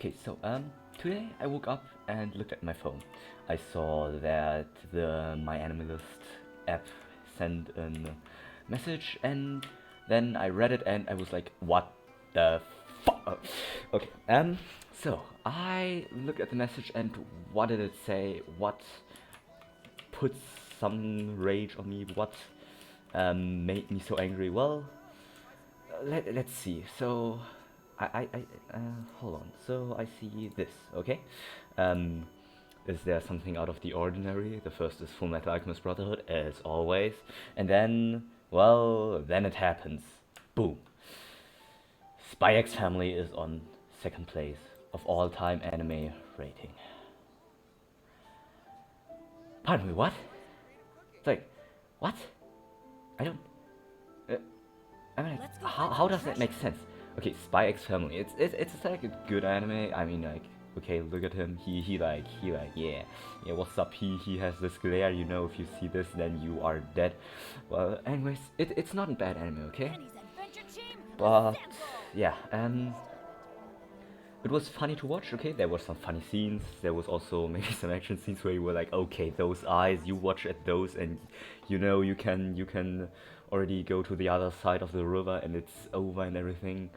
Okay, so today I woke up and looked at my phone. I saw that the My Anime List app sent a message, and then I read it and I was like, what the fuck? Okay, so I looked at the message and what did it say? What put some rage on me? What made me so angry? Well, let's see. So, hold on. So I see this. Okay. Um, is there something out of the ordinary? The first is Full Metal Alchemist Brotherhood, as always, and then, well, then it happens. Boom. Spy X Family is on second place of all-time anime rating. Pardon me, what? It's like, what? I don't. Uh, I mean, like, how does that make sense? Okay, Spy X Family. It's like a good anime. I mean, like, okay, look at him. He like yeah, What's up? He has this glare. You know, if you see this, then you are dead. Well, anyways, it's not a bad anime, okay? But yeah, it was funny to watch. Okay, there were some funny scenes. There was also maybe some action scenes where you were like, okay, those eyes. You watch at those, and you know you can already go to the other side of the river, and it's over and everything.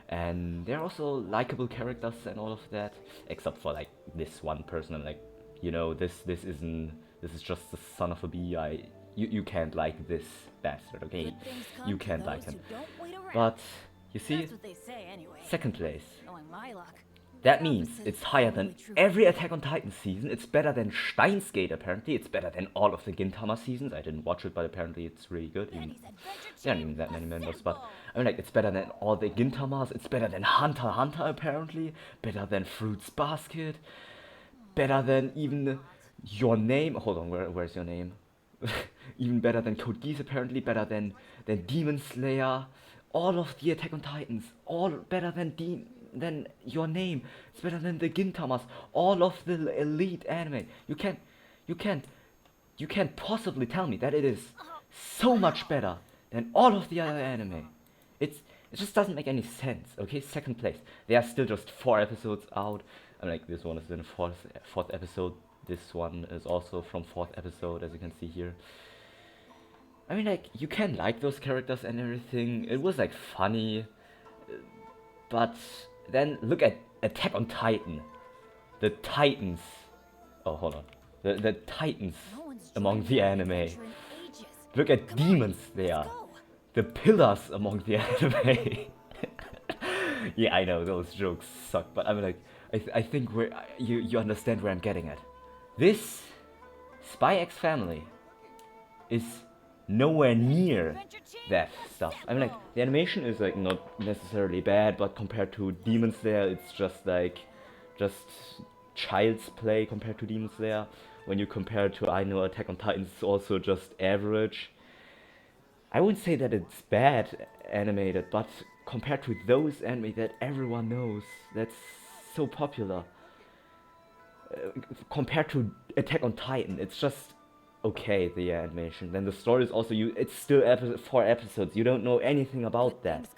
And there are also likable characters and all of that, except for like this one person. I'm like, you know, this is just the son of a bee. You can't like this bastard, okay? You can't like him. But you see, second place. That means it's higher than every Attack on Titan season. It's better than Steins Gate, apparently. It's better than all of the Gintama seasons. I didn't watch it, but apparently it's really good. There aren't even that many members, but I mean, like, it's better than all the Gintamas. It's better than Hunter x Hunter, apparently. Better than Fruits Basket. Better than even Your Name. Hold on, where's Your Name? Even better than Code Geass, apparently. Better than Demon Slayer. All of the Attack on Titans. All better than Your Name. It's better than the Gintamas. All of the elite anime. You can't possibly tell me that it is so much better than all of the other anime. It just doesn't make any sense. Okay, second place. There are still just 4 episodes out. I mean, like, this one is in the fourth episode. This one is also from 4th episode, as you can see here. I mean, like, you can like those characters and everything. It was like funny, but then look at Attack on Titan. The Titans. Oh, hold on. The Titans among the anime. Look at demons there. The pillars among the anime. Yeah, I know those jokes suck, but I mean, like, I think you understand where I'm getting at. This Spy X Family is nowhere near that stuff. I mean, like, the animation is like not necessarily bad, but compared to Demon Slayer, it's just like child's play compared to Demon Slayer. When you compare it to, I know, Attack on Titan, it's also just average. I wouldn't say that it's bad animated, but compared to those anime that everyone knows, that's so popular, compared to Attack on Titan, it's just okay, the animation. Then the story is also, it's still 4 episodes. You don't know anything about that.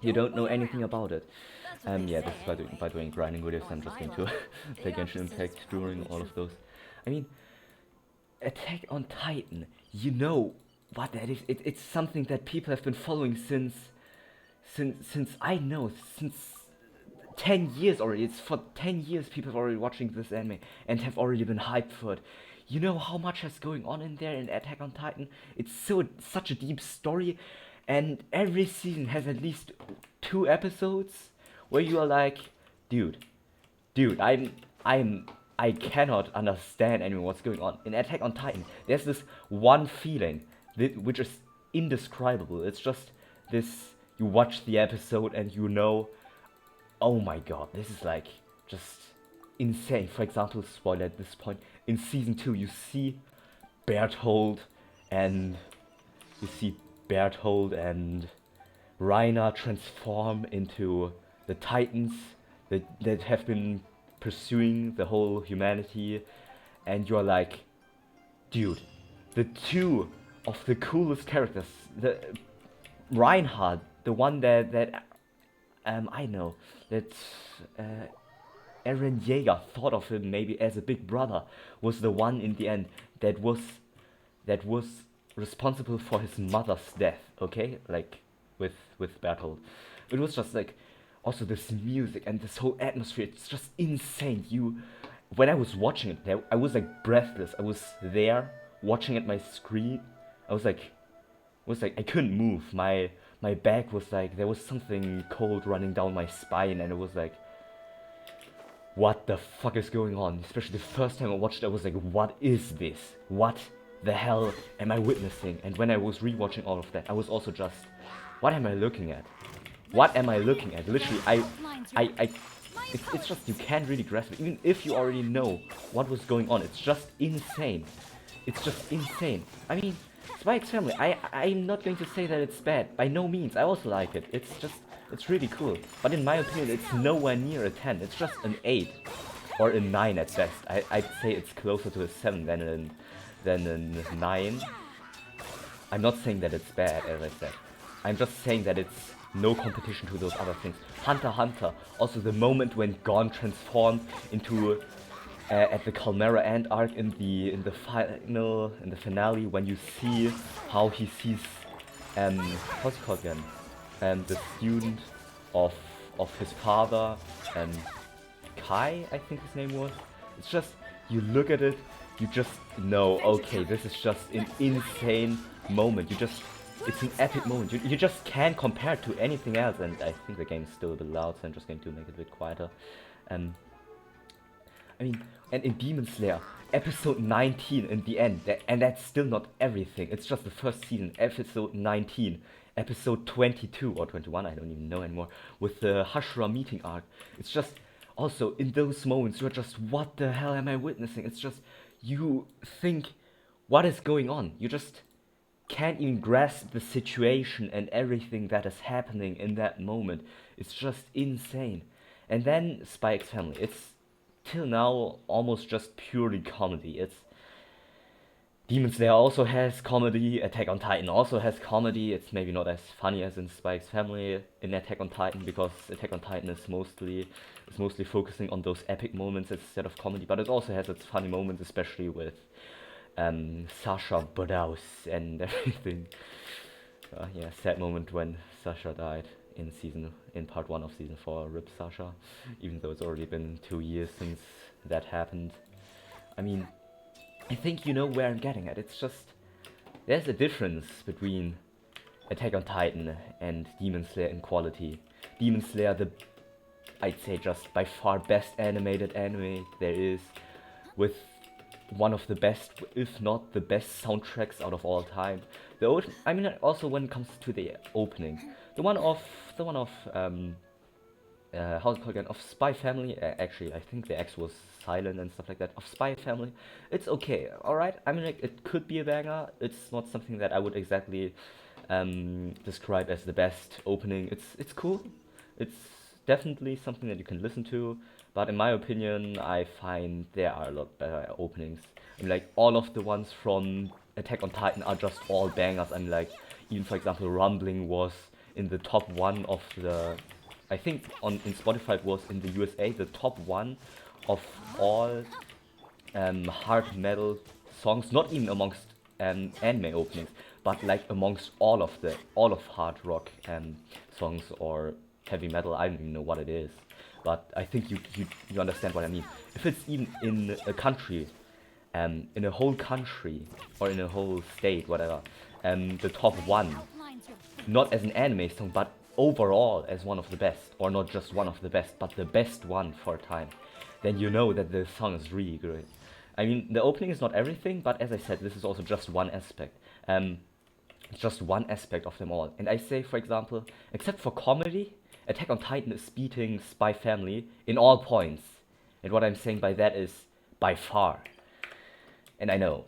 You don't know anything about it. Yeah, this is by doing grinding videos. I'm just going to play Genshin Impact during all of those. I mean, Attack on Titan, you know what that is. It's something that people have been following since I know, since 10 years already. It's for 10 years people have already watching this anime and have already been hyped for it. You know how much is going on in there in Attack on Titan? It's such a deep story, and every season has at least 2 episodes where you are like, dude, I cannot understand anymore what's going on. In Attack on Titan, there's this one feeling which is indescribable. It's just this, you watch the episode and you know, oh my god, this is like just insane. For example, spoiler at this point, in season 2 you see Berthold and Reiner transform into the Titans that have been pursuing the whole humanity, and you're like, dude, the 2 of the coolest characters, the Reinhard, the one that I know, that Eren Yeager thought of him maybe as a big brother, was the one in the end that was that was responsible for his mother's death. Okay, like with Bertolt. It was just like also this music and this whole atmosphere. It's just insane. When I was watching it, I was like breathless. I was there watching at my screen. I was like I couldn't move. My back was like there was something cold running down my spine, and it was like, what the fuck is going on? Especially the first time I watched it, I was like, what is this? What the hell am I witnessing? And when I was rewatching all of that, I was also just, what am I looking at? What am I looking at? Literally, it's just, you can't really grasp it. Even if you already know what was going on, it's just insane. It's just insane. I mean, Spy X Family, I'm not going to say that it's bad. By no means. I also like it. It's really cool. But in my opinion, it's nowhere near a 10. It's just an 8. Or a 9 at best. I'd say it's closer to a 7 than a 9. I'm not saying that it's bad, as I said. I'm just saying that it's no competition to those other things. Hunter x Hunter, also the moment when Gon transformed into at the Chimera Ant arc in the finale, when you see how he sees what's it called again? The student of his father, Kai, I think his name was. It's just, you look at it, you just know, okay, this is just an insane moment. It's an epic moment. You just can't compare it to anything else, and I think the game is still a bit loud, so I'm just going to make it a bit quieter. I mean, and in Demon Slayer, episode 19 in the end, and that's still not everything. It's just the first season, episode 19, episode 22 or 21, I don't even know anymore, with the Hashira meeting arc. It's just, also in those moments, you're just, what the hell am I witnessing? It's just, you think, what is going on? You just can't even grasp the situation and everything that is happening in that moment. It's just insane. And then Spy X Family, it's till now almost just purely comedy. It's Demon Slayer also has comedy, Attack on Titan also has comedy. It's maybe not as funny as in Spy X Family in Attack on Titan, because Attack on Titan is mostly focusing on those epic moments instead of comedy, but it also has its funny moments, especially with Sasha Bodaus and everything. Yeah, sad moment when Sasha died in part 1 of season 4. RIP Sasha, even though it's already been 2 years since that happened. I mean, I think you know where I'm getting at. It's just, there's a difference between Attack on Titan and Demon Slayer in quality. Demon Slayer, I'd say just by far best animated anime there is, with one of the best, if not the best soundtracks out of all time. I mean, also when it comes to the opening, the one of how's it called again? Of Spy Family. Actually, I think the X was silent and stuff like that. Of Spy Family, it's okay, all right. I mean, like, it could be a banger. It's not something that I would exactly describe as the best opening. It's cool. It's definitely something that you can listen to. But in my opinion, I find there are a lot better openings. I mean, like, all of the ones from Attack on Titan are just all bangers. I mean, like, even for example, Rumbling was in the top 1 of the, I think in Spotify it was in the USA the top 1 of all hard metal songs, not even amongst anime openings, but like amongst all of hard rock songs or heavy metal. I don't even know what it is, but I think you understand what I mean. If it's even in a country, in a whole country or in a whole state, whatever, the top 1, not as an anime song, but overall as one of the best, or not just one of the best, but the best one for a time, then you know that the song is really great. I mean, the opening is not everything, but as I said, this is also just one aspect. It's just one aspect of them all. And I say, for example, except for comedy, Attack on Titan is beating Spy Family in all points. And what I'm saying by that is, by far. And I know,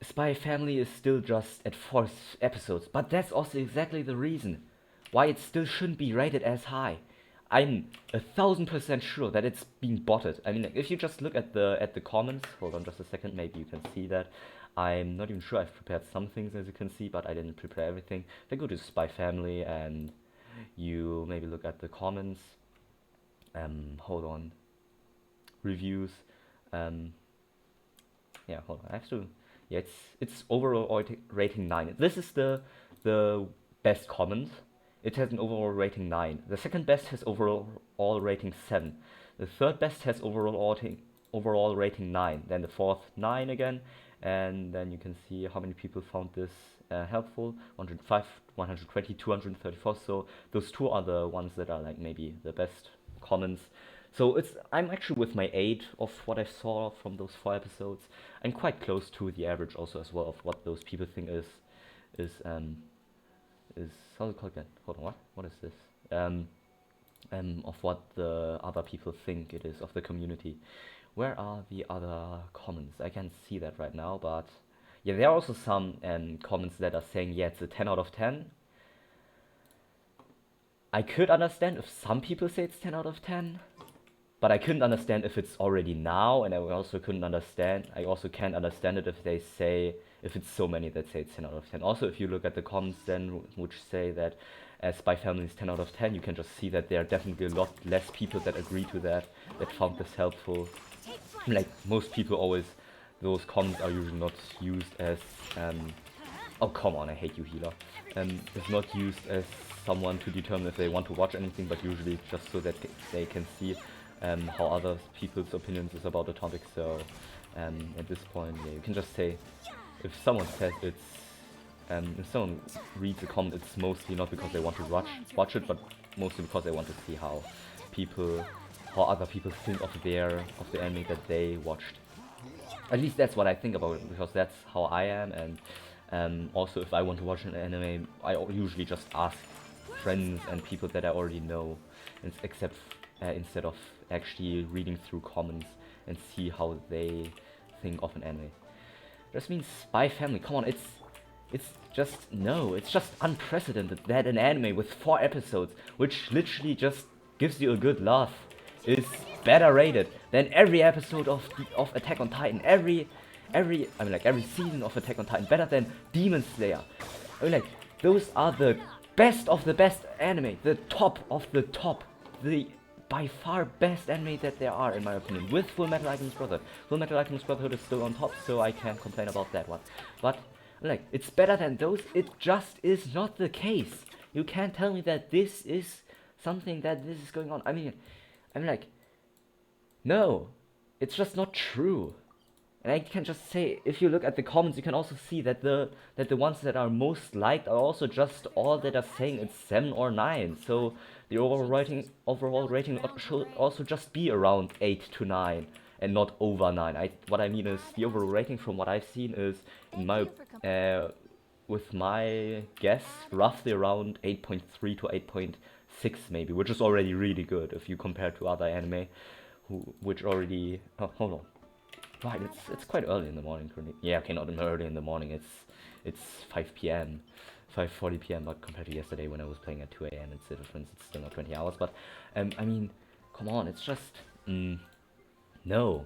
Spy Family is still just at 4 episodes, but that's also exactly the reason why it still shouldn't be rated as high. I'm 1000% sure that it's being botted. I mean, like, if you just look at the comments, hold on just a second, maybe you can see that. I'm not even sure. I've prepared some things, as you can see, but I didn't prepare everything. Then go to Spy Family and you maybe look at the comments. Hold on. reviews. Um, yeah, hold on. I have to. Yeah, it's overall rating 9. This is the best comment. It has an overall rating 9. The second best has overall rating 7. The third best has overall rating 9. Then the fourth 9 again, and then you can see how many people found this helpful. 105, 120, 234. So those two are the ones that are like maybe the best comments. So I'm actually with my 8 of what I saw from those 4 episodes. I'm quite close to the average also as well of what those people think is how's it called again? Hold on, what is this? Of what the other people think it is of the community. Where are the other comments? I can't see that right now, but yeah, there are also some comments that are saying yeah, it's a 10 out of 10. I could understand if some people say it's 10 out of 10. But I couldn't understand if it's already now, and I also couldn't understand. I also can't understand it if they say if it's so many that say it's 10 out of 10. Also, if you look at the comments then, which say that Spy Family is 10 out of 10, you can just see that there are definitely a lot less people that agree to that found this helpful. Like most people always, those comments are usually not used as oh come on, I hate you, healer. It's not used as someone to determine if they want to watch anything, but usually just so that they can see how other people's opinions is about the topic. So at this point, yeah, you can just say if someone says it's if someone reads a comment, it's mostly not because they want to watch it, but mostly because they want to see how other people think of the anime that they watched. At least that's what I think about it, because that's how I am. And also, if I want to watch an anime, I usually just ask friends and people that I already know, instead of actually reading through comments and see how they think of an anime. Just means Spy Family. Come on, it's just unprecedented that an anime with 4 episodes, which literally just gives you a good laugh, is better rated than every episode of Attack on Titan. Every season of Attack on Titan, better than Demon Slayer. I mean, like, those are the best of the best anime, the top of the top, the by far best anime that there are, in my opinion, with Full Metal Alchemist Brotherhood. Full Metal Alchemist Brotherhood is still on top, so I can't complain about that one. But, like, it's better than those. It just is not the case. You can't tell me that this is something that this is going on. I mean, like, no, it's just not true. And I can just say, if you look at the comments, you can also see that the ones that are most liked are also just all that are saying it's 7 or 9. So the overall rating should also just be around 8 to 9 and not over 9. What I mean is the overall rating from what I've seen is, in my with my guess, roughly around 8.3 to 8.6 maybe, which is already really good if you compare to other anime, which already. Oh, hold on. Right, it's quite early in the morning currently. Yeah, okay, not early in the morning. It's 5 p.m., 5:40 p.m. But compared to yesterday when I was playing at 2 a.m., it's the difference. It's still not 20 hours. But I mean, come on, it's just no.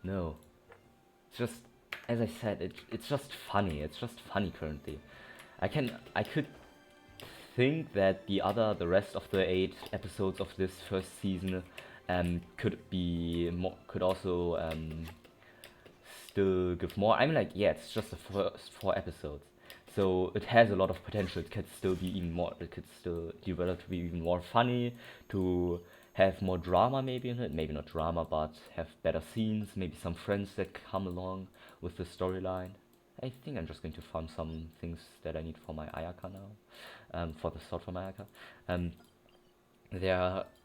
It's just, as I said, it's just funny. It's just funny currently. I could think that the rest of the 8 episodes of this first season could also still give more. I mean, like, yeah, it's just the first 4 episodes, so it has a lot of potential. It could still be even more. It could still develop to be even more funny, to have more drama maybe in it. Maybe not drama, but have better scenes. Maybe some friends that come along with the storyline. I think I'm just going to farm some things that I need for my Ayaka now, for the sword for my Ayaka.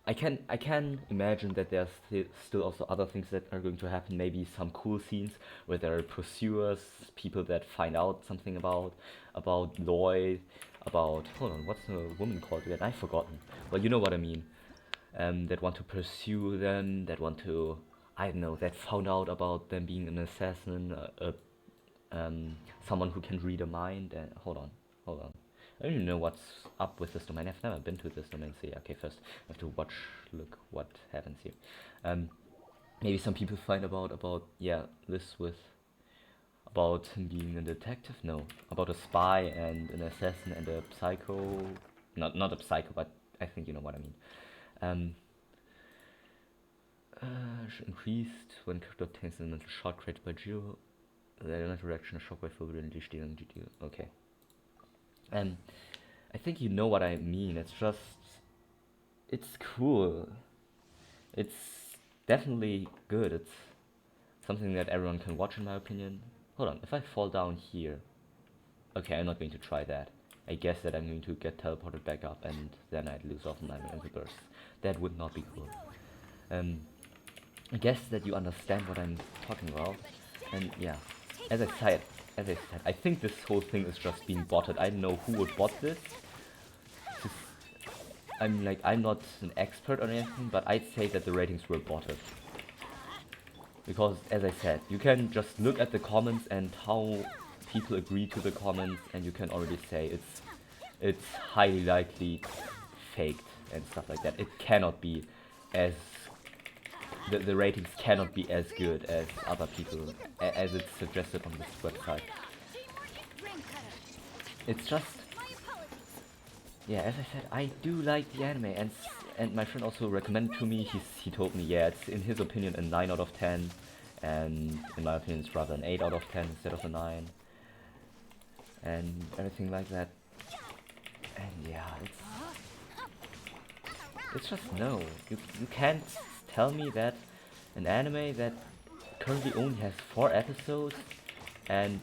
I can imagine that there's still also other things that are going to happen. Maybe some cool scenes where there are pursuers, people that find out something about Lloyd, hold on, what's the woman called again? I've forgotten. Well, you know what I mean. That want to pursue them, that want to, I don't know, that found out about them being an assassin, someone who can read a mind. And hold on. I don't even know what's up with this domain. I've never been to this domain, so yeah, okay, first I have to look what happens here. Maybe some people find about this about him being a detective, no, about a spy and an assassin and a psycho, not a psycho, but I think you know what I mean. damage increased when character obtains a mental shot created by Geo. The mental reaction, a shockwave will really steal GT. Okay. I think you know what I mean. It's just, it's cool. It's definitely good. It's something that everyone can watch, in my opinion. Hold on, if I fall down here, okay, I'm not going to try that. I guess that I'm going to get teleported back up and then I'd lose off my mental burst. That would not be cool. I guess that you understand what I'm talking about. And yeah, as I said, I think this whole thing is just being botted. I don't know who would bot this. I'm not an expert on anything, but I'd say that the ratings were botted. Because, as I said, you can just look at the comments and how people agree to the comments, and you can already say it's highly likely faked and stuff like that. It cannot be as the ratings cannot be as good as other people, as it's suggested on this website. It's just, yeah, as I said, I do like the anime, and my friend also recommended to me. He told me, yeah, it's in his opinion a 9 out of 10, and in my opinion it's rather an 8 out of 10 instead of a 9, and everything like that. And yeah, it's just no. You can't tell me that an anime that currently only has 4 episodes and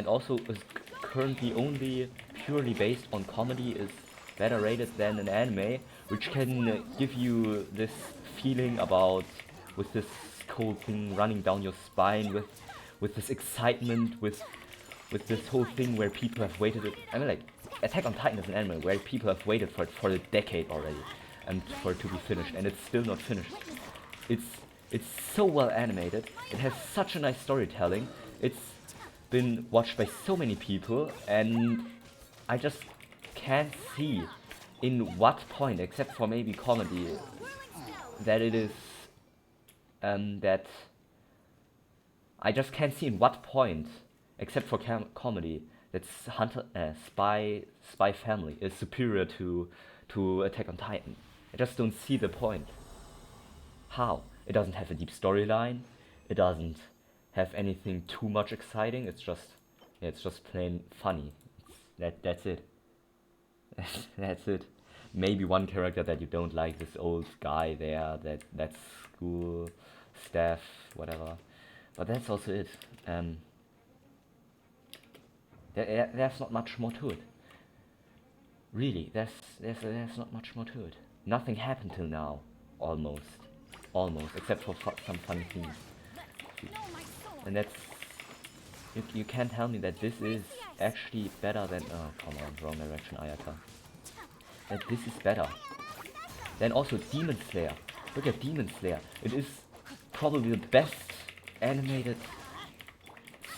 also is currently only purely based on comedy is better rated than an anime which can give you this feeling about, with this cold thing running down your spine, with this excitement, with this whole thing where people have waited. I mean, like, Attack on Titan is an anime where people have waited for it for a decade already, and for it to be finished, and it's still not finished. It's so well animated. It has such a nice storytelling. It's been watched by so many people, and I just can't see in what point, except for maybe comedy, that it is that I just can't see in what point, except for comedy, that Spy Family is superior to Attack on Titan. I just don't see the point. How? It doesn't have a deep storyline. It doesn't have anything too much exciting. It's just plain funny. That's it. That's it. Maybe one character that you don't like, this old guy there, that's school staff, whatever. But that's also it. There's not much more to it. Really, there's not much more to it. Nothing happened till now, almost, except for some funny things. And that's, you can't tell me that this is actually better than, oh come on, wrong direction, Ayaka. That this is better. Then also Demon Slayer. Look at Demon Slayer. It is probably the best animated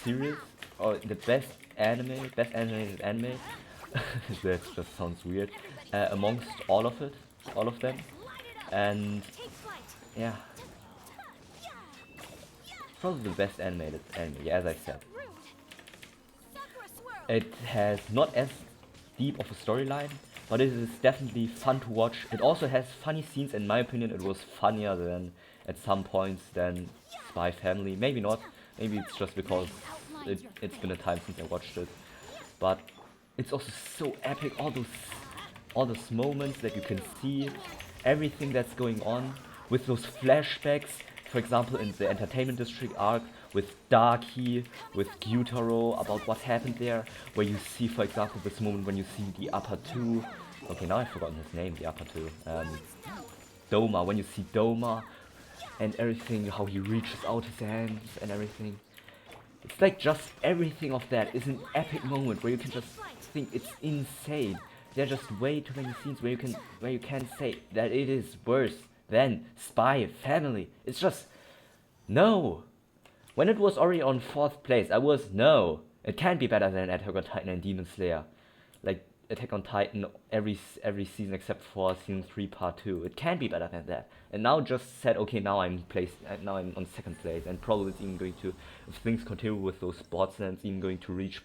series, or the best animated anime. That just sounds weird. Amongst all of them, and yeah, probably the best animated anime. Yeah, as I said, it has not as deep of a storyline, but it is definitely fun to watch. It also has funny scenes. In my opinion, it was funnier than at some points than Spy Family. Maybe not. Maybe it's just because it's been a time since I watched it. But it's also so epic. All those moments that you can see, everything that's going on with those flashbacks. For example, in the Entertainment District arc with Darky, with Gyutaro, about what happened there, where you see, for example, this moment when you see the upper two. Okay, now I've forgotten his name, the upper two. Doma, when you see Doma and everything, how he reaches out his hands and everything. It's like just everything of that is an epic moment where you can just think it's insane. There are just way too many scenes where you can say that it is worse than Spy Family. It's just no. When it was already on 4th place, I was no. It can't be better than Attack on Titan and Demon Slayer. Like Attack on Titan every season except for season 3 part 2. It can't be better than that. And now just said, okay, now I'm on 2nd place, and probably it's even going to, if things continue with those spots, then it's even going to reach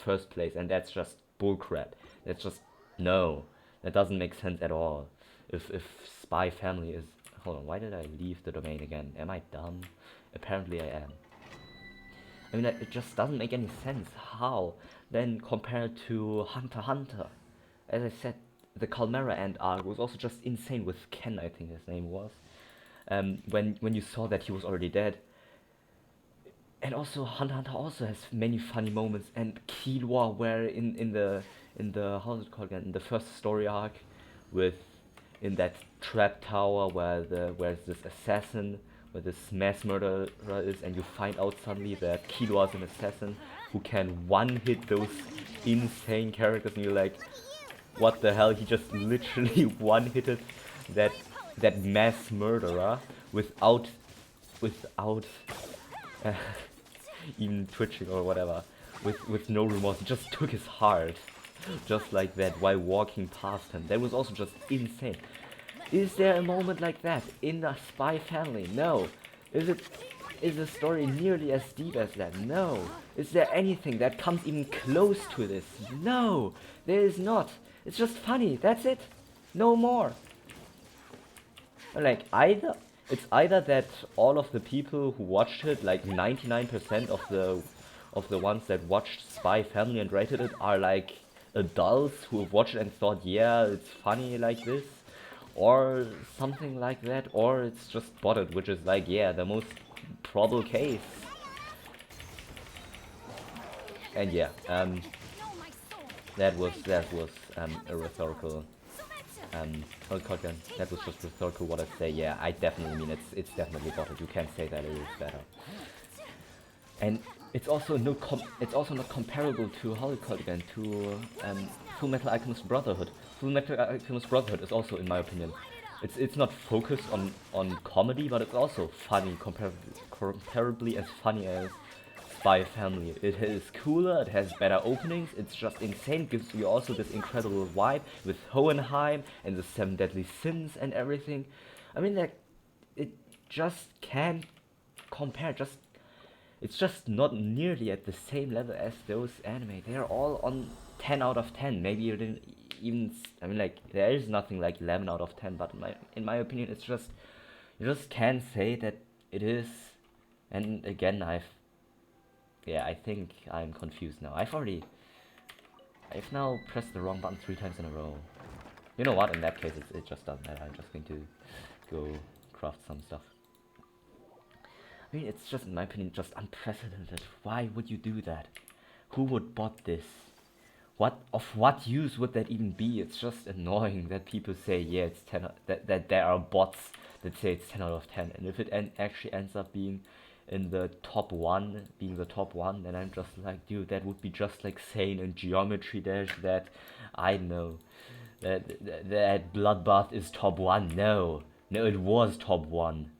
1st place, and that's just bullcrap. That's just no. That doesn't make sense at all. If Spy Family is, hold on, why did I leave the domain again? Am I dumb? Apparently I am. I mean, it just doesn't make any sense. How? Then compared to Hunter x Hunter. As I said, the Chimera Ant arc was also just insane with Ken, I think his name was. When you saw that he was already dead. And also Hunter x Hunter also has many funny moments, and Killua where in the how's it called again? In the first story arc with in that trap tower where's this assassin, where this mass murderer is, and you find out suddenly that Killua is an assassin who can one hit those insane characters, and you're like, what the hell? He just literally one hitted that mass murderer without uh, even twitching or whatever, with no remorse. He just took his heart, just like that, while walking past him. That was also just insane. Is there a moment like that in the Spy Family? No. Is the story nearly as deep as that? No. Is there anything that comes even close to this? No. There is not. It's just funny. That's it. No more. Like it's either that all of the people who watched it, like 99% of the ones that watched Spy Family and rated it, are like adults who have watched it and thought, yeah, it's funny like this, or something like that, or it's just botted, which is like, yeah, the most probable case. And yeah, that was a rhetorical. Oh, again, that was just rhetorical what I say. Yeah, I definitely mean it's definitely botted. You can't say that it is better. And it's also it's also not comparable to how it called again, to Full Metal Alchemist Brotherhood. Full Metal Alchemist Brotherhood is also, in my opinion, it's not focused on comedy, but it's also funny, comparably as funny as Spy Family. It is cooler, it has better openings, it's just insane, gives you also this incredible vibe with Hohenheim and the Seven Deadly Sins and everything. I mean, like, it just can't compare, it's just not nearly at the same level as those anime. They are all on 10 out of 10, maybe even, I mean, like, there is nothing like 11 out of 10, but in my opinion, it's just, you just can't say that it is. And again, yeah, I think I'm confused now. I've now pressed the wrong button 3 times in a row. You know what, in that case, it just doesn't matter. I'm just going to go craft some stuff. I mean, it's just, in my opinion, just unprecedented. Why would you do that? Who would bot this? Of what use would that even be? It's just annoying that people say, yeah, it's 10, that there are bots that say it's 10 out of 10. And if it actually ends up being in the top 1, then I'm just like, dude, that would be just like saying in Geometry Dash that, I don't know, that Bloodbath is top 1. No, it was top 1.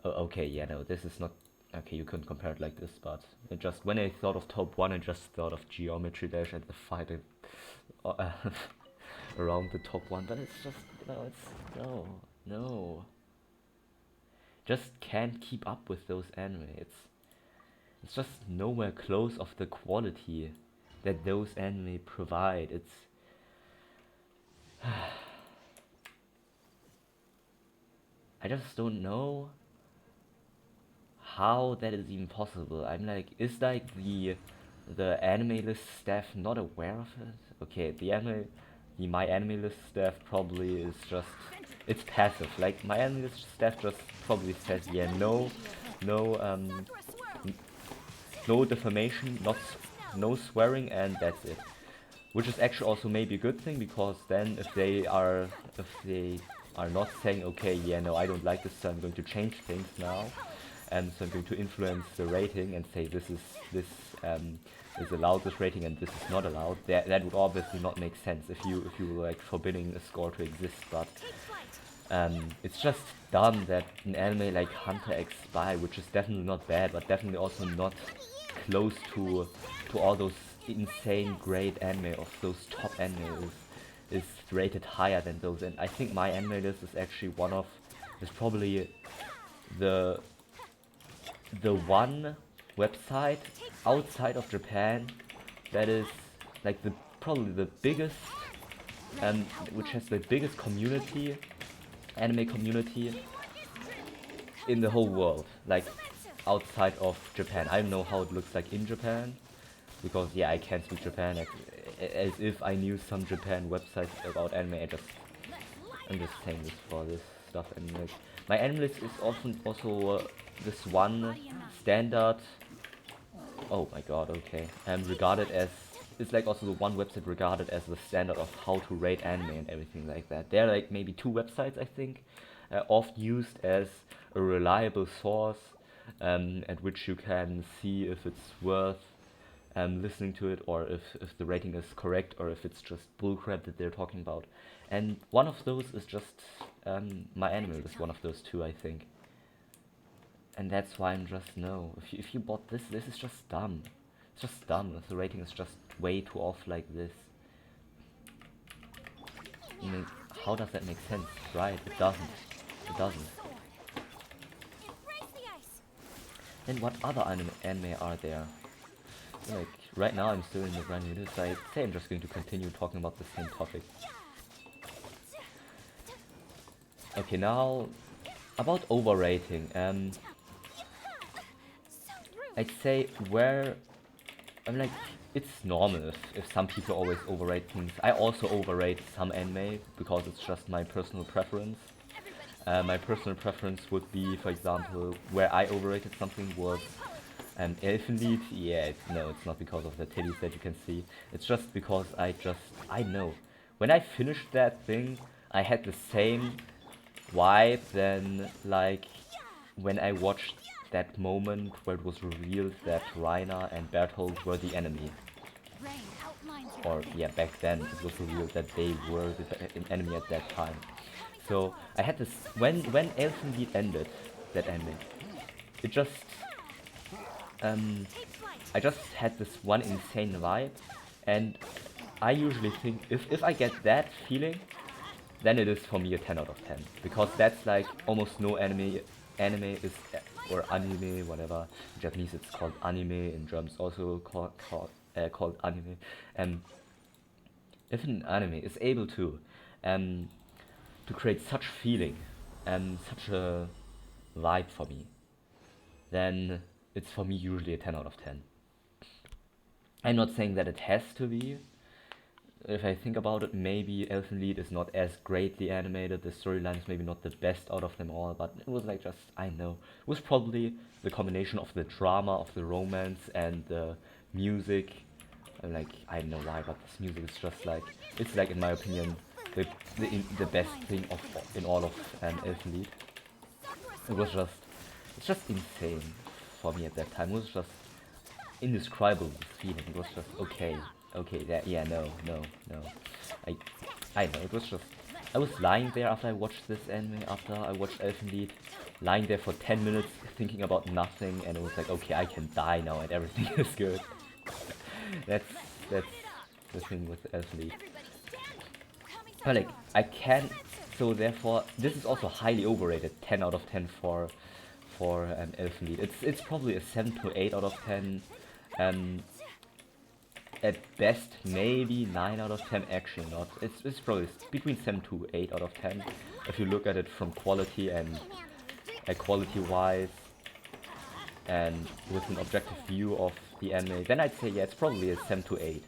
Oh, okay, yeah, no, this is not, okay, you couldn't compare it like this, but it just, when I thought of top 1, I just thought of Geometry Dash and the fight around the top 1, but it's just, no. Just can't keep up with those anime. It's just nowhere close of the quality that those anime provide. It's I just don't know how that is even possible. I'm like, is like the anime list staff not aware of it? Okay, the my anime list staff probably is just, it's passive. Like, my anime list staff just probably says, yeah, no defamation, no swearing, and that's it. Which is actually also maybe a good thing, because then if they are not saying, okay, yeah, no, I don't like this, so I'm going to change things now, and so I'm going to influence the rating and say this is allowed, this rating, and this is not allowed. That would obviously not make sense if you were like forbidding a score to exist. But it's just dumb that an anime like Hunter x Spy, which is definitely not bad, but definitely also not close to all those insane great anime of those top anime, is rated higher than those. And I think my anime list is actually is probably the one website outside of Japan that is like probably the biggest, which has the biggest community anime community in the whole world, like outside of Japan. I don't know how it looks like in Japan, because yeah, I can't speak Japan. As if I knew some Japan websites about anime. I'm just saying this for this stuff. And like, my anime list is often also this one standard. Oh my god, okay. Regarded as, it's like also the one website regarded as the standard of how to rate anime and everything like that. There are like maybe two websites, I think, oft used as a reliable source, at which you can see if it's worth listening to it, or if the rating is correct, or if it's just bullcrap that they're talking about. And one of those is just my anime is one of those two, I think. And that's why I'm just, no. If you bought this, this is just dumb. It's just dumb. If the rating is just way too off like this. I mean, how does that make sense, right? It doesn't. It doesn't. Then what other anime are there? Like, right now I'm still in the brand new news, so I'd say I'm just going to continue talking about the same topic. Okay, now, about overrating. I'd say I'm like, it's normal if some people always overrate things. I also overrate some anime because it's just my personal preference. My personal preference would be, for example, where I overrated something was Elfenlied. Yeah, no, it's not because of the titties that you can see. It's just because I know. When I finished that thing, I had the same vibe than like when I watched that moment where it was revealed that Reiner and Berthold were the enemy. Or yeah, back then it was revealed that they were the enemy at that time. So I had this when Elfenlied ended, that ending. It just I just had this one insane vibe, and I usually think if I get that feeling, then it is for me a 10 out of 10, because that's like almost no anime is, or anime, whatever. In Japanese it's called anime, in German it's also called anime. And if an anime is able to create such feeling and such a vibe for me, then it's for me usually a 10 out of 10. I'm not saying that it has to be. If I think about it, maybe Elfenlied is not as greatly animated, the storyline is maybe not the best out of them all, but it was like just, I know. It was probably the combination of the drama, of the romance, and the music. Like, I don't know why, but this music is just like, it's like, in my opinion, the best thing in all of Elfenlied. It's just insane for me at that time. It was just indescribable, this feeling. It was just okay, yeah, no. I know, it was just, I was lying there after I watched this anime, after I watched Elfenlied, lying there for 10 minutes thinking about nothing, and it was like, okay, I can die now and everything is good. that's the thing with Elfenlied. But like, I can't, so therefore, this is also highly overrated, 10 out of 10 for Elfenlied. It's probably a 7 to 8 out of 10. At best, maybe 9 out of 10, actually not. It's probably between 7 to 8 out of 10, if you look at it from quality and quality-wise, and with an objective view of the anime, then I'd say, yeah, it's probably a 7 to 8.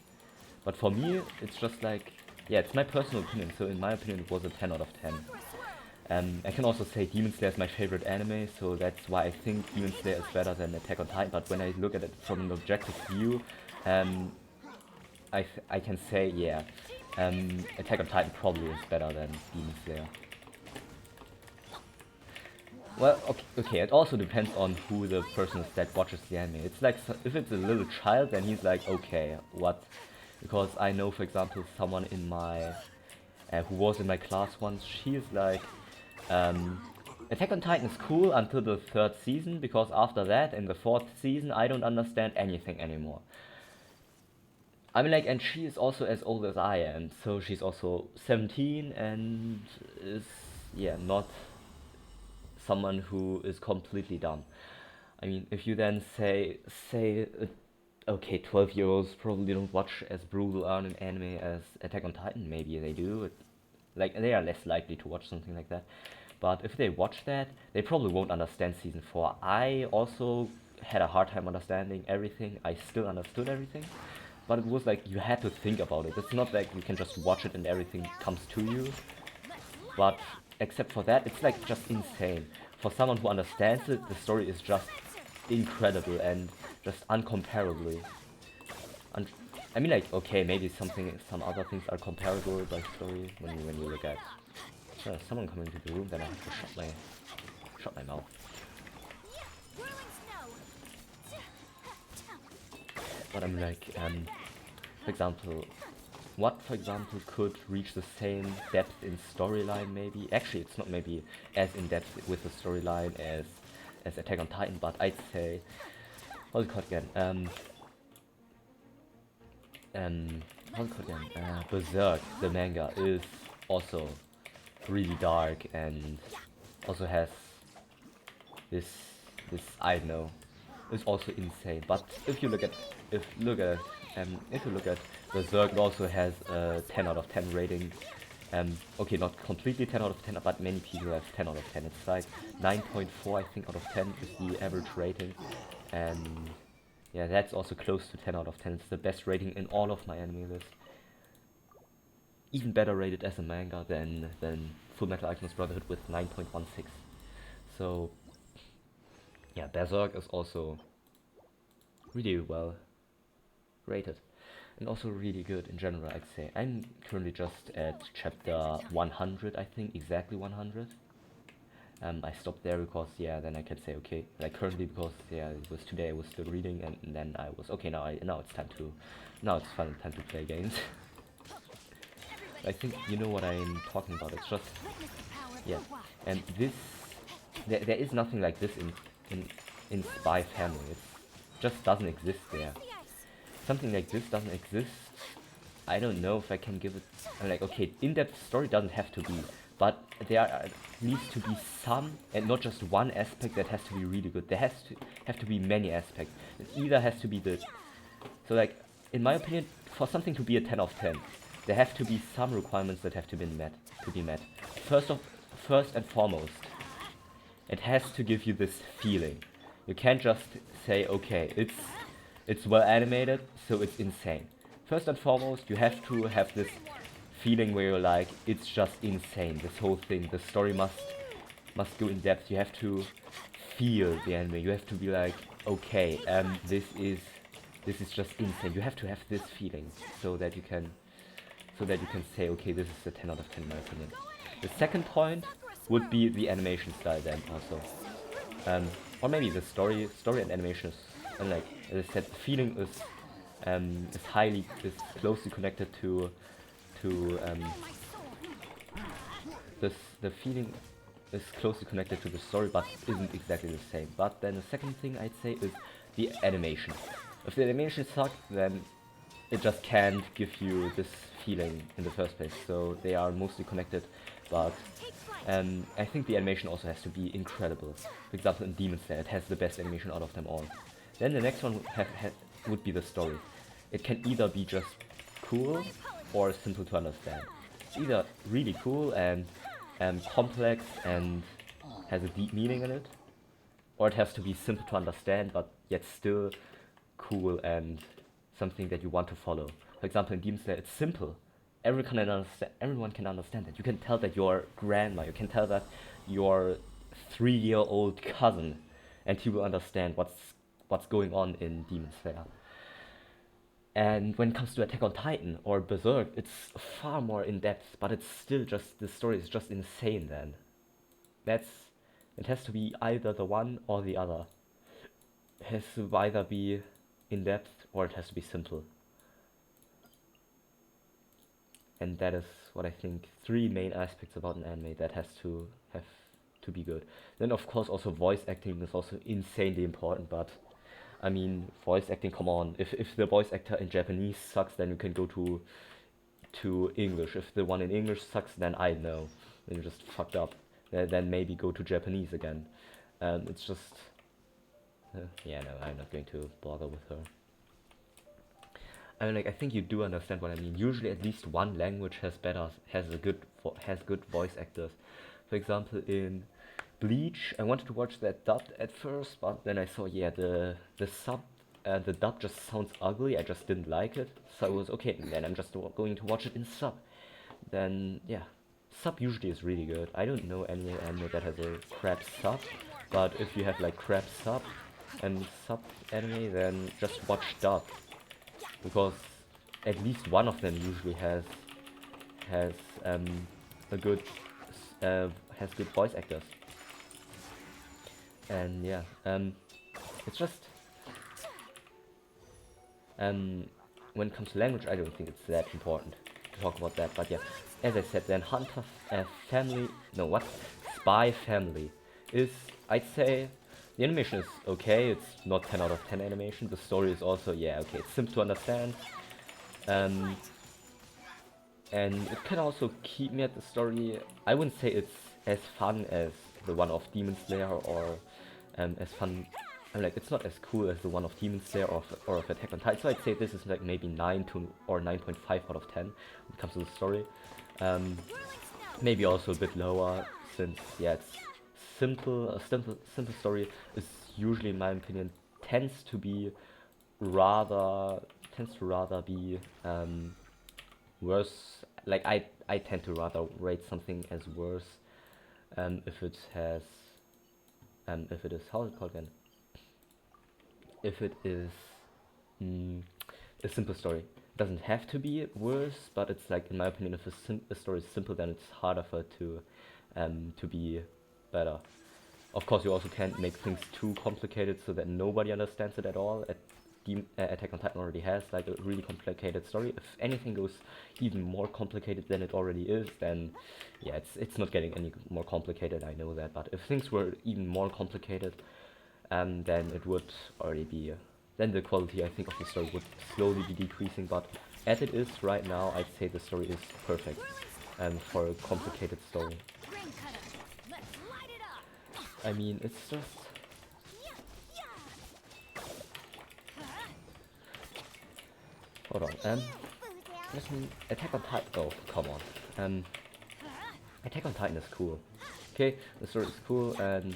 But for me, it's just like, yeah, it's my personal opinion, so in my opinion it was a 10 out of 10. I can also say Demon Slayer is my favorite anime, so that's why I think Demon Slayer is better than Attack on Titan, but when I look at it from an objective view, I can say, yeah, Attack on Titan probably is better than Demon Slayer. Well, okay, it also depends on who the person is that watches the anime. It's like, if it's a little child, then he's like, okay, what? Because I know, for example, someone in my, who was in my class once, she is like, Attack on Titan is cool until the 3rd season, because after that, in the 4th season, I don't understand anything anymore. I mean, like, and she is also as old as I am, so she's also 17 and is, yeah, not someone who is completely dumb. I mean, if you then say, okay, 12-year-olds probably don't watch as brutal an anime as Attack on Titan, maybe they do. Like, they are less likely to watch something like that. But if they watch that, they probably won't understand season 4. I also had a hard time understanding everything. I still understood everything, but it was like you had to think about it. It's not like you can just watch it and everything comes to you. But except for that, it's like just insane. For someone who understands it, the story is just incredible and just uncomparably. Un- I mean, like, okay, maybe some other things are comparable by story when you look at someone coming into the room, then I have to shut my mouth. But I'm like, for example, what, for example, could reach the same depth in storyline maybe? Actually, it's not maybe as in depth with the storyline as Attack on Titan, but I'd say, what's it called again? What's it called again? Berserk, the manga, is also really dark and also has this I don't know, is also insane. But if you look at if you look at Berserk, it also has a 10 out of 10 rating. Okay, not completely 10 out of 10, but many people have 10 out of 10. It's like 9.4, I think, out of 10 is the average rating, and yeah, that's also close to 10 out of 10. It's the best rating in all of my anime lists. Even better rated as a manga than Full Metal Alchemist Brotherhood with 9.16. So yeah, Berserk is also really well rated and also really good in general, I'd say. I'm currently just at chapter 100, I think, exactly 100. I stopped there because yeah, then I can say okay, like currently, because yeah, it was today I was still reading, and then I was okay, now it's time to time to play games. I think you know what I'm talking about. It's just yeah, and this there is nothing like this in in Spy Family. It just doesn't exist there. Something like this doesn't exist. I don't know if I can give it. I'm like, okay, in-depth story doesn't have to be, but there needs to be some, and not just one aspect that has to be really good. There has to have to be many aspects. It either has to be the so like, in my opinion, for something to be a 10 of 10, there have to be some requirements that have to be met. First of first and foremost, it has to give you this feeling. You can't just say, okay, it's well animated, so it's insane. First and foremost, you have to have this feeling where you're like, it's just insane. This whole thing, the story must go in depth. You have to feel the anime. You have to be like, okay, this is just insane. You have to have this feeling so that you can say, okay, this is a 10 out of 10 in my opinion. The second point would be the animation style then also. Or maybe the story and animation is, and like as I said, the feeling is closely connected to this the feeling is closely connected to the story, but isn't exactly the same. But then the second thing I'd say is the animation. If the animation sucks, then it just can't give you this feeling in the first place. So they are mostly connected, but I think the animation also has to be incredible. For example, in Demon Slayer, it has the best animation out of them all. Then the next one would be the story. It can either be just cool or simple to understand. It's either really cool and complex and has a deep meaning in it, or it has to be simple to understand but yet still cool and something that you want to follow. For example, in Demon Slayer, it's simple. Everyone can understand it. You can tell that your grandma, you can tell that your 3-year-old cousin, and he will understand what's going on in Demon Slayer. And when it comes to Attack on Titan or Berserk, it's far more in depth, but it's still just the story is just insane. Then it has to be either the one or the other. It has to either be in depth or it has to be simple. And that is what I think, 3 main aspects about an anime that have to be good. Then of course also voice acting is also insanely important, but I mean, voice acting, come on. If the voice actor in Japanese sucks, then you can go to English. If the one in English sucks, then I know. Then you're just fucked up. Then maybe go to Japanese again. It's just yeah, no, I'm not going to bother with her. I mean, like, I think you do understand what I mean. Usually, at least one language has good voice actors. For example, in Bleach, I wanted to watch that dubbed at first, but then I saw, yeah, the dub just sounds ugly. I just didn't like it, so I was okay. Then I'm just going to watch it in sub. Then yeah, sub usually is really good. I don't know any anime that has a crap sub, but if you have like crap sub and sub anime, then just watch dub, because at least one of them usually has um, a good has good voice actors. And yeah, it's just when it comes to language, I don't think it's that important to talk about that. But yeah, as I said, then Hunter Family, no, what? Spy Family is, I'd say, the animation is okay. It's not 10 out of 10 animation. The story is also, yeah, okay, it's simple to understand. Um, and it can also keep me at the story. I wouldn't say it's as fun as the one of Demon Slayer, or as fun. I'm like, it's not as cool as the one of Demon Slayer or of Attack on Titan. So I'd say this is like maybe 9 to or 9.5 out of 10 when it comes to the story. Maybe also a bit lower, since yeah, it's simple. A simple story is usually, in my opinion, tends to rather rather be worse. Like, I tend to rather rate something as worse if it has if it is, how is it called again? If it is a simple story. It doesn't have to be worse, but it's like, in my opinion, if a story is simple, then it's harder for it to be better. Of course, you also can't make things too complicated so that nobody understands it at all. Attack on Titan already has like a really complicated story. If anything goes even more complicated than it already is, then yeah, it's not getting any more complicated. I know that, but if things were even more complicated, then it would already be. Then the quality, I think, of the story would slowly be decreasing. But as it is right now, I'd say the story is perfect for a complicated story. I mean, it's just. Hold on. Attack on Titan. Oh, come on. Attack on Titan is cool. Okay, the story is cool, and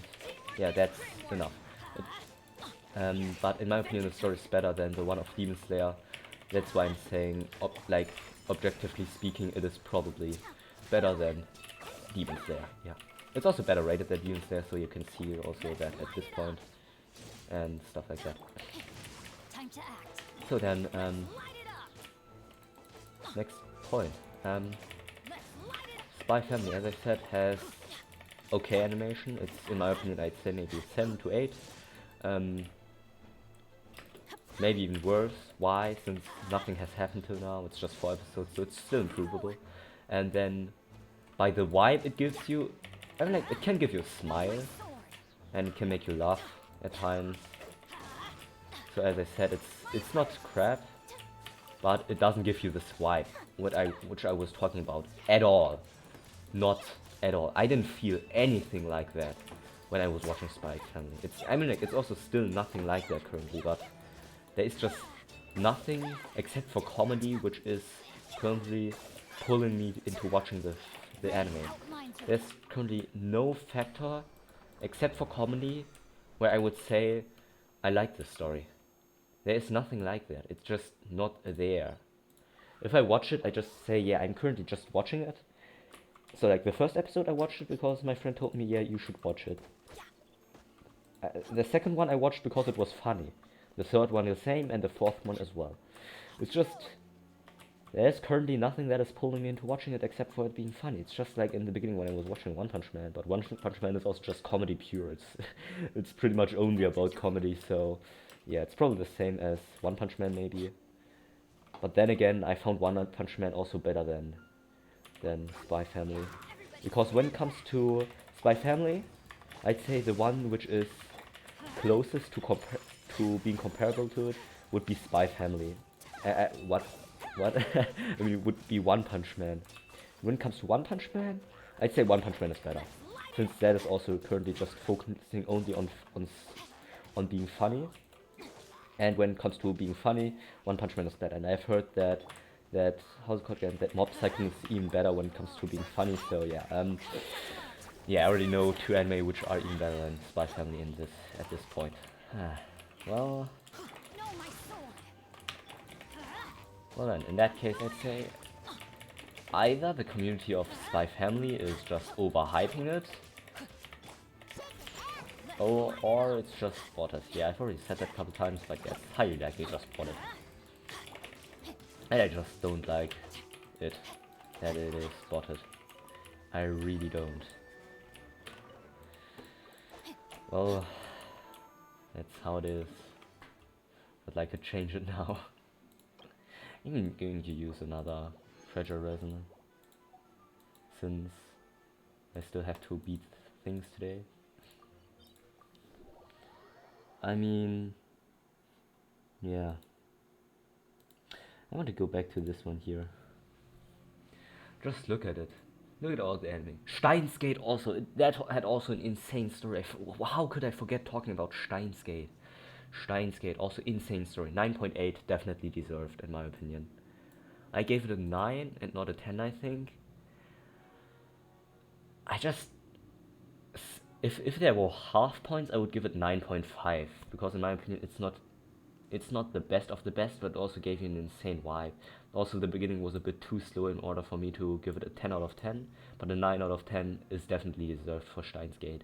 yeah, that's enough. But in my opinion, the story is better than the one of Demon Slayer. That's why I'm saying, objectively speaking, it is probably better than Demon Slayer. Yeah, it's also better rated than Demon Slayer, so you can see also that at this point and stuff like that. So then, next point. Spy Family, as I said, has okay animation. It's, in my opinion, I'd say maybe 7 to 8. Maybe even worse. Why? Since nothing has happened till now. It's just 4 episodes, so it's still improvable. And then, by the vibe it gives you, I mean, like, it can give you a smile, and it can make you laugh at times. So as I said, it's not crap, but it doesn't give you this vibe, which I was talking about at all. Not at all. I didn't feel anything like that when I was watching Spy Family. I mean, like, it's also still nothing like that currently, but there is just nothing except for comedy, which is currently pulling me into watching the anime. There's currently no factor except for comedy where I would say I like this story. There is nothing like that. It's just not there. If I watch it, I just say, yeah, I'm currently just watching it. So like the first episode I watched it because my friend told me, yeah, you should watch it. The second one I watched because it was funny. The third one the same, and the fourth one as well. It's just, there's currently nothing that is pulling me into watching it except for it being funny. It's just like in the beginning when I was watching One Punch Man, but One Punch Man is also just comedy pure. It's pretty much only about comedy, so yeah, it's probably the same as One Punch Man maybe. But then again, I found One Punch Man also better than Spy Family. Because when it comes to Spy Family, I'd say the one which is closest to being comparable to it would be Spy Family. What? I mean, it would be One Punch Man. When it comes to One Punch Man, I'd say One Punch Man is better, since that is also currently just focusing only on being funny. And when it comes to being funny, One Punch Man is better. And I've heard that how's it called again? That Mob Psycho is even better when it comes to being funny. So yeah, yeah, I already know two anime which are even better than Spy Family in this at this point. Well, well then, in that case, I'd say either the community of Spy Family is just overhyping it, or it's just spotted. Yeah, I've already said that a couple times, but yeah, it's highly likely just spotted. And I just don't like it, that it is spotted. I really don't. Well, that's how it is. I'd like to change it now. I'm going to use another treasure resin, since I still have to beat things today. I mean, yeah. I want to go back to this one here. Just look at it. Look at all the anime. Steins Gate also. That had also an insane story. How could I forget talking about Steins Gate? Steins Gate also insane story. 9.8 definitely deserved in my opinion. I gave it a 9 and not a 10, I think. I just... If there were half points, I would give it 9.5. Because in my opinion, it's not the best of the best, but also gave you an insane vibe. Also, the beginning was a bit too slow in order for me to give it a 10 out of 10, but a 9 out of 10 is definitely deserved for Steins Gate.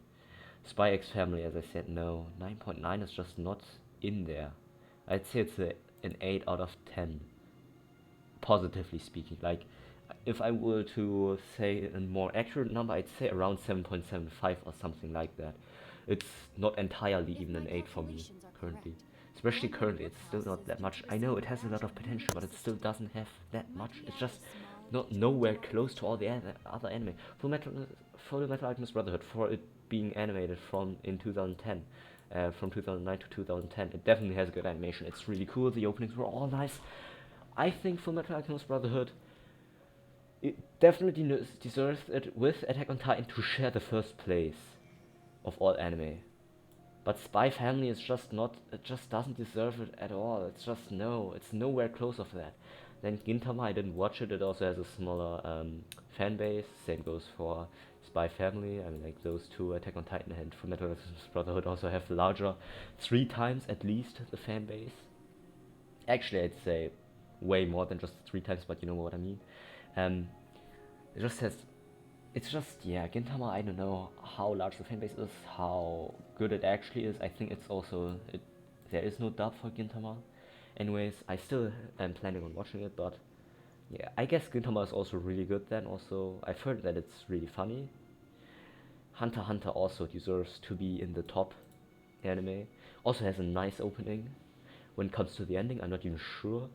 Spy X Family, as I said, no. 9.9 is just not in there. I'd say it's an 8 out of 10, positively speaking. Like, if I were to say a more accurate number, I'd say around 7.75 or something like that. It's not entirely even an 8 for me currently. Especially currently, it's still not that much. I know it has a lot of potential, but it still doesn't have that much. It's just not nowhere close to all the other anime. Full Metal Alchemist Brotherhood, for it being animated in 2010, from 2009 to 2010, it definitely has good animation. It's really cool. The openings were all nice. I think Full Metal Alchemist Brotherhood, it definitely deserves it with Attack on Titan to share the first place of all anime. But Spy Family is just not, it just doesn't deserve it at all. It's just no, it's nowhere close of that. Then Gintama, I didn't watch it, it also has a smaller fan base. Same goes for Spy Family. I mean, like those two, Attack on Titan and Fullmetal Brotherhood, also have larger, 3 times at least, the fan base. Actually, I'd say way more than just 3 times, but you know what I mean. It just has, it's just, yeah, Gintama, I don't know how large the fanbase is, how good it actually is. I think it's also, there is no dub for Gintama. Anyways, I still am planning on watching it, but yeah, I guess Gintama is also really good then. Also, I've heard that it's really funny. Hunter x Hunter also deserves to be in the top anime. Also has a nice opening. When it comes to the ending, I'm not even sure.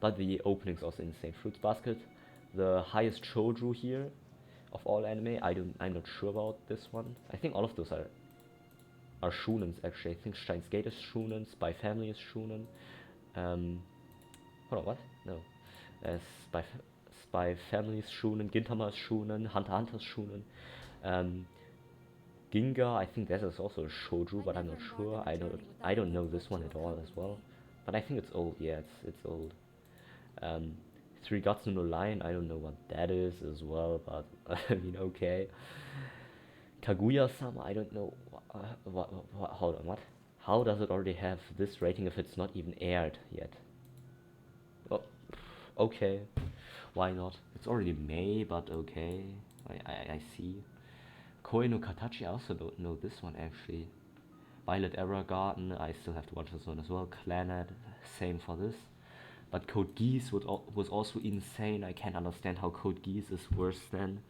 But the opening's also insane. Fruits Basket, the highest shoujo here of all anime. I'm not sure about this one. I think all of those are shounens actually. I think Steins Gate is shounen, Spy Family is shounen. Hold on, what? No. Spy Family is shounen, Gintama is shounen, Hunter x Hunter is shounen. Ginga, I think that is also a shoujo, but I'm not sure. I don't know this one at all as well. But I think it's old. Yeah, it's old. Three Gods no Lion, I don't know what that is as well, but I mean, okay. Kaguya-sama, I don't know. Hold on, what? How does it already have this rating if it's not even aired yet? Oh, okay. Why not? It's already May, but okay. I see. Koi no Katachi, I also don't know this one actually. Violet Evergarden, I still have to watch this one as well. Clannad, same for this. But Code Geass was also insane. I can't understand how Code Geass is worse than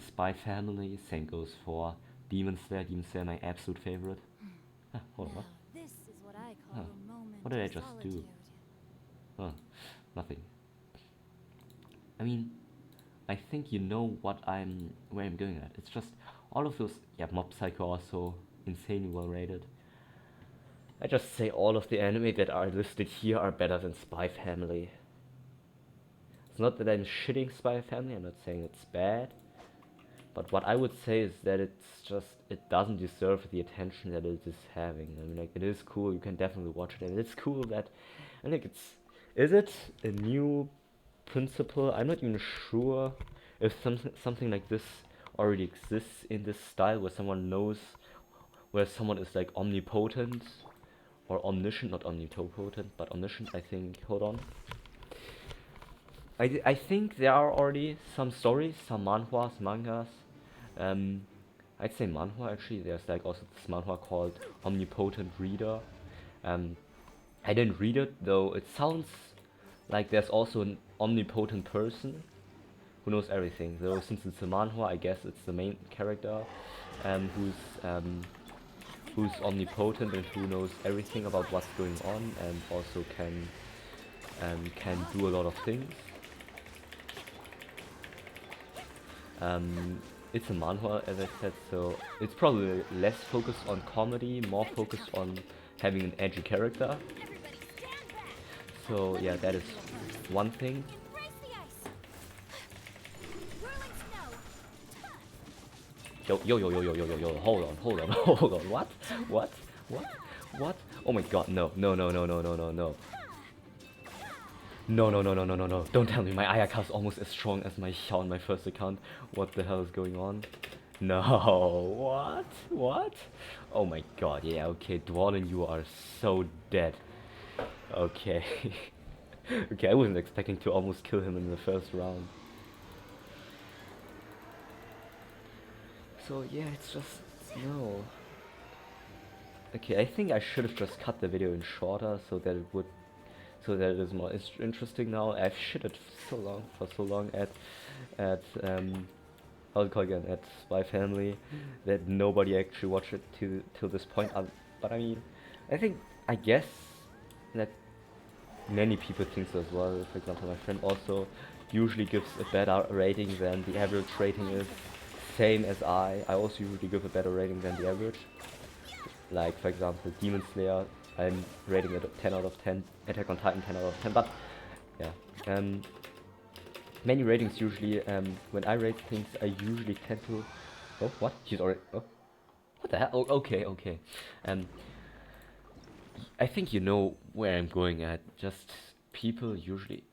Spy Family. Same goes for Demon Slayer. Demon Slayer, my absolute favorite. Hold on, what? This is what I call a moment What did I of just do? solitude. Nothing. I mean, I think you know where I'm going at. It's just all of those. Yeah, Mob Psycho also insanely well rated. I just say all of the anime that are listed here are better than Spy Family. It's not that I'm shitting Spy Family, I'm not saying it's bad. But what I would say is that it doesn't deserve the attention that it is having. I mean, like, it is cool. You can definitely watch it, and it's cool that, I think is it a new principle? I'm not even sure if something like this already exists in this style, where someone knows, where someone is like omnipotent or omniscient, not omnipotent, but omniscient. I think. Hold on. I think there are already some stories, some manhwas, mangas. Um, I'd say manhwa actually. There's like also this manhwa called Omnipotent Reader. Um, I didn't read it though. It sounds like there's also an omnipotent person who knows everything. Though since it's a manhwa, I guess it's the main character, who's omnipotent and who knows everything about what's going on, and also can do a lot of things. It's a manhwa, as I said, so it's probably less focused on comedy, more focused on having an edgy character. So yeah, that is one thing. Yo, yo, yo, yo, yo, yo, yo, yo, hold on, hold on, hold on, what? What? What? What? Oh my god, no, no, no, no, no, no, no, no. No, no, no, no, no, no, no. Don't tell me my Ayaka is almost as strong as my Xiao on my first account. What the hell is going on? No, what? What? Oh my god, yeah, okay, Dwalin, you are so dead. Okay. Okay, I wasn't expecting to almost kill him in the first round. So yeah, it's just, no. Okay, I think I should have just cut the video in shorter so that it is more interesting now. I've shitted for so long at how to call it again, at Spy Family, that nobody actually watched it till this point. But I mean, I guess that many people think so as well. For example, my friend also usually gives a better rating than the average rating is. Same as I also usually give a better rating than the average. Like, for example, Demon Slayer, I'm rating it 10 out of 10. Attack on Titan 10 out of 10. But yeah, many ratings usually. When I rate things, I usually tend to. Oh, what? She's already. Oh, what the hell? Oh, okay, okay. I think you know where I'm going at. Just people usually.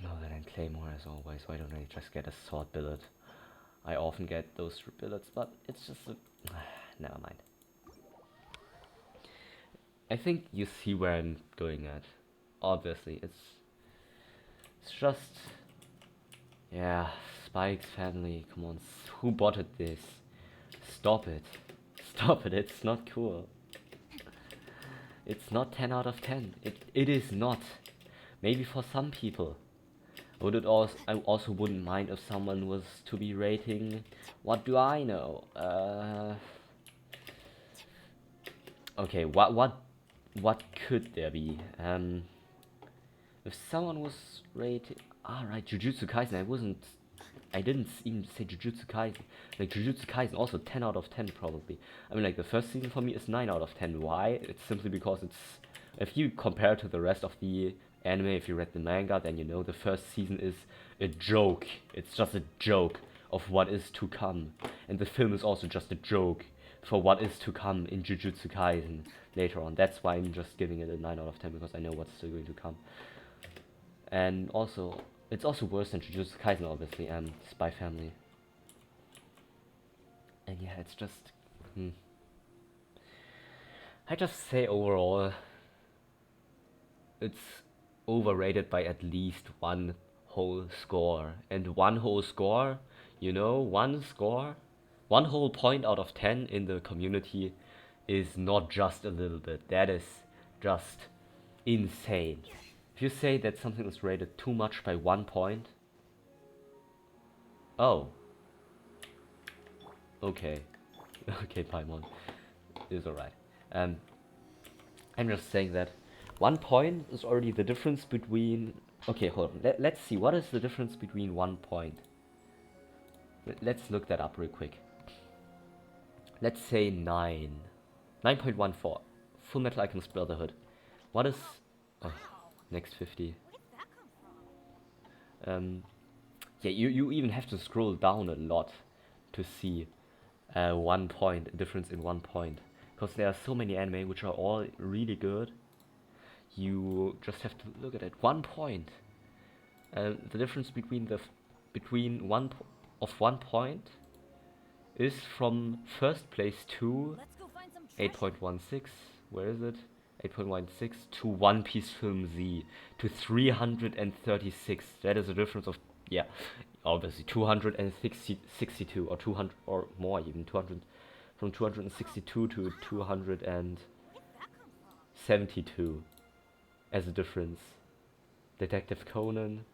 No, that I'm Claymore as always. Why don't I just get a sword billet? I often get those billets, but it's just a. Never mind. I think you see where I'm going at. Obviously, it's just, yeah, Spike's family. Come on, who botted this? Stop it, stop it. It's not cool. It's not 10 out of 10. It is not. Maybe for some people. I also wouldn't mind if someone was to be rating. What do I know? Okay, what could there be? If someone was rated, right, Jujutsu Kaisen. I didn't even say Jujutsu Kaisen. Like, Jujutsu Kaisen also 10 out of 10 probably. I mean, like, the first season for me is 9 out of 10. Why? It's simply because if you compare to the rest of the anime, if you read the manga, then you know the first season is a joke. It's just a joke of what is to come. And the film is also just a joke for what is to come in Jujutsu Kaisen later on. That's why I'm just giving it a 9 out of 10, because I know what's still going to come. And also, it's also worse than Jujutsu Kaisen, obviously, and Spy Family. And yeah, it's just... I just say overall, it's overrated by at least one whole score. And one whole score, one whole point out of 10 in the community is not just a little bit. That is just insane. If you say that something is rated too much by 1 point, oh, okay, okay, Paimon is alright. I'm just saying that 1 point is already the difference between. Okay, hold on. Let's see, what is the difference between 1 point? Let's look that up real quick. Let's say 9.14. Full Metal Alchemist Brotherhood. What is... Oh, next 50. Yeah, you even have to scroll down a lot to see 1 point, a difference in 1 point. Because there are so many anime which are all really good. You just have to look at it. 1 point. The difference between between 1 point is from first place to Let's go find some treasure. 8.16. Where is it? 8.16 to One Piece Film Z to 336. That is a difference of, yeah, obviously 262 or 200 or more, even 200, from 262 to 272 Where did that come from? as a difference. Detective Conan.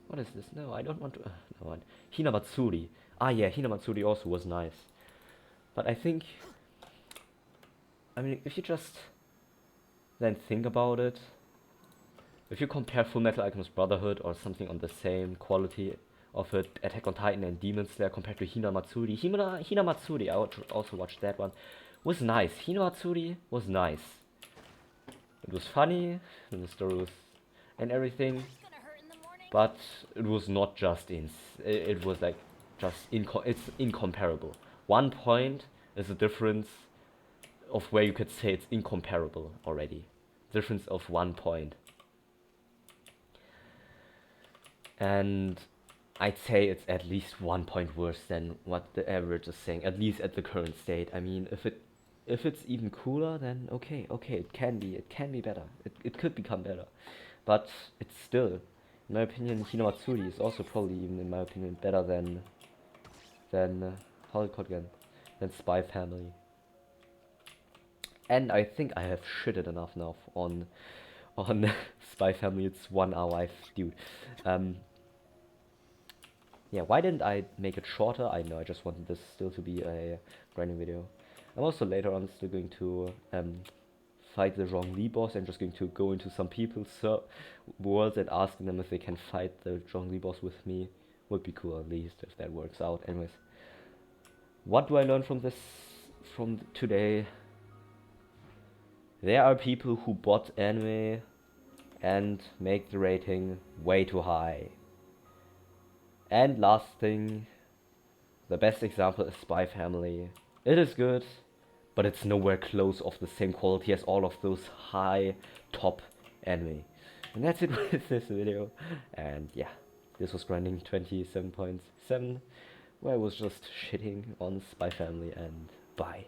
What is this? No, I don't want to. No, Hinamatsuri. Ah, yeah, Hinamatsuri also was nice. But I think, I mean, if you just then think about it, if you compare Full Metal Alchemist Brotherhood or something on the same quality of it, Attack on Titan and Demon Slayer compared to Hinamatsuri, Hinamatsuri, I also watched that one, was nice. Hinamatsuri was nice. It was funny, and the story was, and everything, That's gonna hurt in the morning. but it was not just it was like just it's incomparable. 1 point is a difference of where you could say it's incomparable already. Difference of 1 point. And I'd say it's at least 1 point worse than what the average is saying, at least at the current state. I mean, if it's even cooler, then okay, it can be better. It could become better, but it's still, in my opinion, Hinamatsuri is also probably even, in my opinion, better than how it called again, than Spy Family. And I think I have shitted enough now on Spy Family. It's 1 hour, dude. Yeah, why didn't I make it shorter? I know, I just wanted this still to be a grinding video. I'm also later on still going to fight the Zhongli boss and just going to go into some people's worlds and asking them if they can fight the Zhongli boss with me. Would be cool, at least, if that works out. Anyways, what do I learn from this, from today? There are people who bot anime and make the rating way too high. And last thing, the best example is Spy Family. It is good, but it's nowhere close of the same quality as all of those high top anime. And that's it with this video. And yeah, this was grinding 27.7, where I was just shitting on Spy Family, and bye.